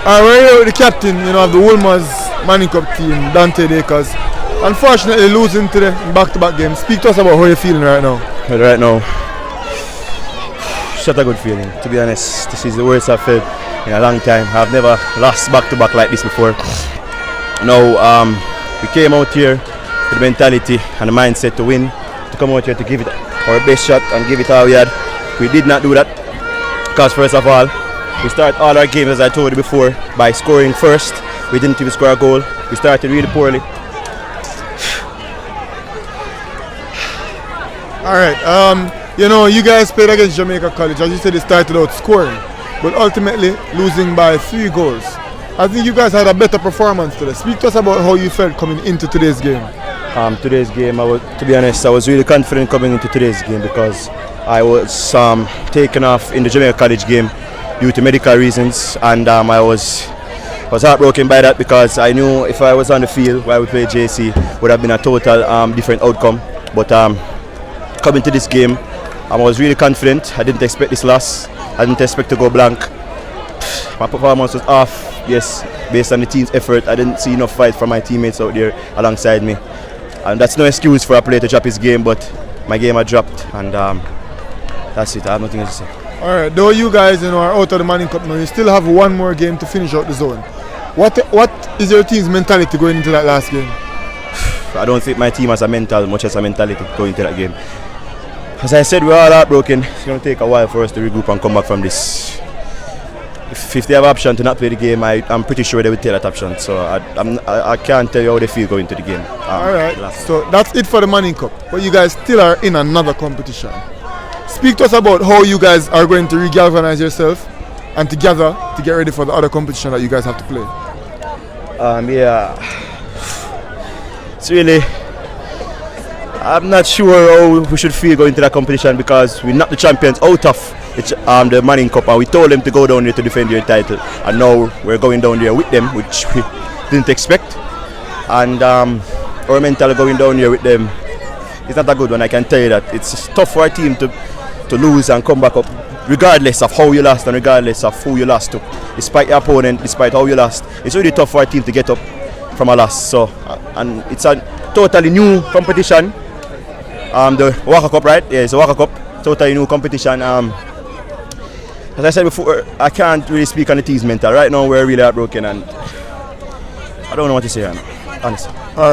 We're here with the captain, of the Wolmers Manning Cup team, Donte Dacres. Unfortunately, losing to the back-to-back games. Speak to us about how you're feeling right now. Right now, such a good feeling. To be honest, this is the worst I've felt in a long time. I've never lost back-to-back like this before. Now, we came out here with the mentality and the mindset to win, to come out here to give it our best shot and give it all we had. We did not do that because, first of all, we start all our games, as I told you before, by scoring first. We didn't even score a goal. We started really poorly. Alright, you guys played against Jamaica College. As you said, it started out scoring, but ultimately losing by 3 goals. I think you guys had a better performance today. Speak to us about how you felt coming into today's game. Today's game, to be honest, I was really confident coming into today's game because I was taken off in the Jamaica College game due to medical reasons, and I was heartbroken by that because I knew if I was on the field while we played JC, would have been a total different outcome. But coming to this game, I was really confident. I didn't expect this loss. I didn't expect to go blank. My performance was off, yes, based on the team's effort. I didn't see enough fight from my teammates out there alongside me, and that's no excuse for a player to drop his game. But my game had dropped, and that's it. I have nothing else to say. Alright, though you guys are out of the Manning Cup now, you still have one more game to finish out the zone. What is your team's mentality going into that last game? I don't think my team has a mental much as a mentality going into that game. As I said, we're all heartbroken. It's going to take a while for us to regroup and come back from this. If they have an option to not play the game, I'm pretty sure they will take that option. So I can't tell you how they feel going into the game. Alright, so that's it for the Manning Cup. But you guys still are in another competition. Speak to us about how you guys are going to re-galvanize yourself and together to get ready for the other competition that you guys have to play. It's really, I'm not sure how we should feel going to that competition because we knocked the champions out of the Manning Cup and we told them to go down there to defend their title, and now we're going down there with them, which we didn't expect, and our mental going down here with them is not a good one. I can tell you that. It's tough for our team to lose and come back up regardless of how you lost and regardless of who you lost to. Despite your opponent, despite how you lost, it's really tough for our team to get up from a loss. So, and it's a totally new competition. The Waka Cup, right? Yeah, it's a Waka Cup, totally new competition. As I said before, I can't really speak on the team's mental. Right now, we're really heartbroken and I don't know what to say, honestly.